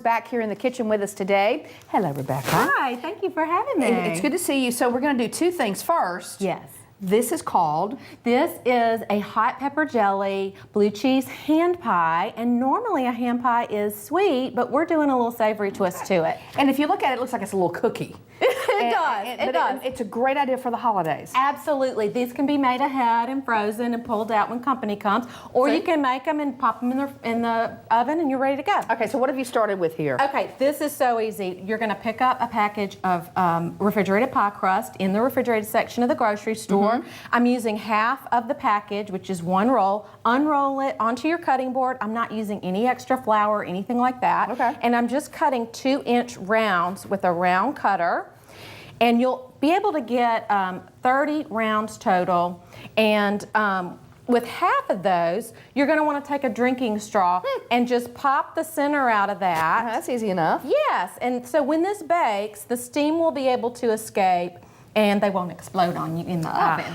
back here in the kitchen with us today. Hello, Rebecca. Hi, thank you for having me. It's good to see you. So we're going to do two things. First, Yes. this is called? This is a hot pepper jelly blue cheese hand pie, and normally a hand pie is sweet, but we're doing a little savory twist to it. And if you look at it, it looks like it's a little cookie. It does. It's a great idea for the holidays. Absolutely. These can be made ahead and frozen and pulled out when company comes, or you can make them and pop them in the oven and you're ready to go. Okay, so what have you started with here? Okay, this is so easy. You're going to pick up a package of refrigerated pie crust in the refrigerated section of the grocery store. I'm using half of the package, which is one roll. Unroll it onto your cutting board. I'm not using any extra flour or anything like that. Okay. And I'm just cutting 2-inch rounds with a round cutter. And you'll be able to get 30 rounds total. And with half of those, you're going to want to take a drinking straw and just pop the center out of that. That's easy enough. Yes, and so when this bakes, the steam will be able to escape and they won't explode on you in the oven.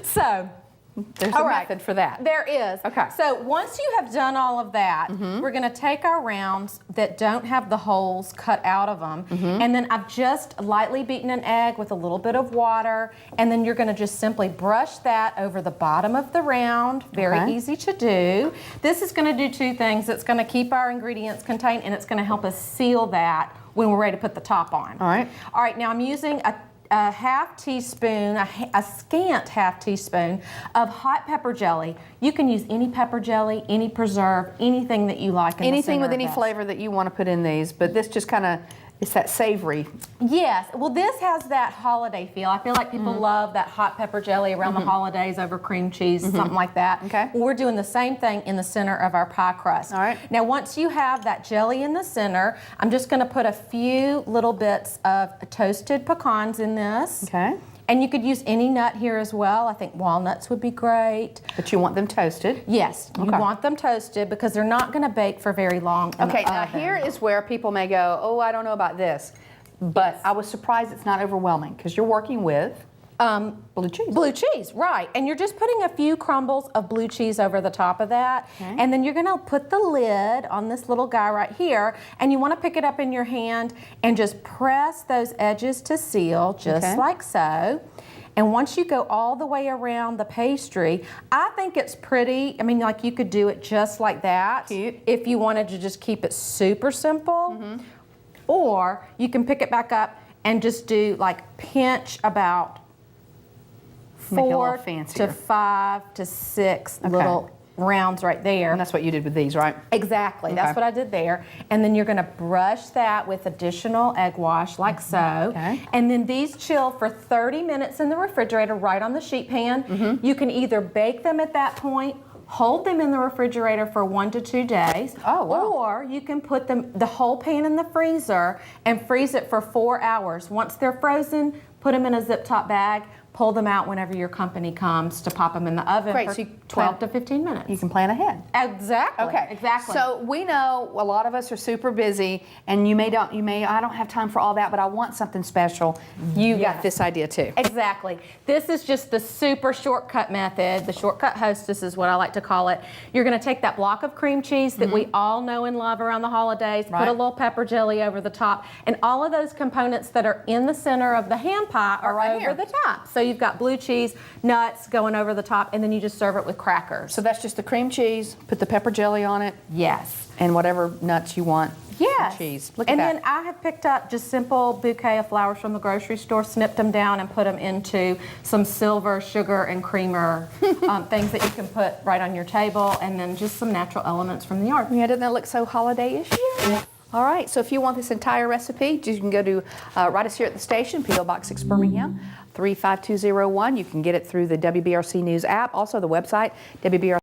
So, there's a method for that. There is. Okay. So once you have done all of that, we're going to take our rounds that don't have the holes cut out of them, and then I've just lightly beaten an egg with a little bit of water, and then you're going to just simply brush that over the bottom of the round. Very easy to do. This is going to do two things. It's going to keep our ingredients contained, and it's going to help us seal that when we're ready to put the top on. All right. All right, now I'm using a half teaspoon, a scant half teaspoon of hot pepper jelly. You can use any pepper jelly, any preserve, anything that you like. Anything with any flavor that you want to put in these, but this just kind of, it's that savory. Yes, well this has that holiday feel. I feel like people love that hot pepper jelly around the holidays over cream cheese, something like that. Okay. Well, we're doing the same thing in the center of our pie crust. All right. Now once you have that jelly in the center, I'm just going to put a few little bits of toasted pecans in this. Okay. And you could use any nut here as well. I think walnuts would be great. But you want them toasted? Yes, you want them toasted because they're not going to bake for very long in the Okay, now oven. here is where people may go, oh, I don't know about this. But I was surprised it's not overwhelming because you're working with blue cheese. Blue cheese, right. And you're just putting a few crumbles of blue cheese over the top of that. Okay. And then you're going to put the lid on this little guy right here. And you want to pick it up in your hand and just press those edges to seal, just like so. And once you go all the way around the pastry, I think it's pretty. I mean, like you could do it just like that. Cute. If you wanted to just keep it super simple. Or you can pick it back up and just do like pinch about Make it a little 4 fancier. to 5 to 6 little rounds right there. And that's what you did with these, right? Exactly, that's what I did there. And then you're going to brush that with additional egg wash like so. Okay. And then these chill for 30 minutes in the refrigerator right on the sheet pan. You can either bake them at that point, hold them in the refrigerator for 1 to 2 days. Oh, wow. Or you can put the whole pan in the freezer and freeze it for 4 hours. Once they're frozen, put them in a zip top bag, pull them out whenever your company comes to pop them in the oven Great, for so you 12 to 15 minutes. You can plan ahead. Exactly. Okay, Exactly. So we know a lot of us are super busy, and I don't have time for all that, but I want something special. You got this idea too. Exactly. This is just the super shortcut method. The shortcut hostess is what I like to call it. You're going to take that block of cream cheese that we all know and love around the holidays, put a little pepper jelly over the top, and all of those components that are in the center of the hand pie are right over here. the top. So you've got blue cheese, nuts going over the top, and then you just serve it with crackers. So that's just the cream cheese, put the pepper jelly on it, Yes. and whatever nuts you want. Yes. Cheese. Look at and that. then I have picked up just simple bouquet of flowers from the grocery store, snipped them down and put them into some silver sugar and creamer things that you can put right on your table, and then just some natural elements from the yard. Yeah, doesn't that look so holiday-ish? Yeah. All right, so if you want this entire recipe, you can go to right us here at the station, P.O. Box 6 Birmingham, 35201. You can get it through the WBRC News app, also the website, WBRC.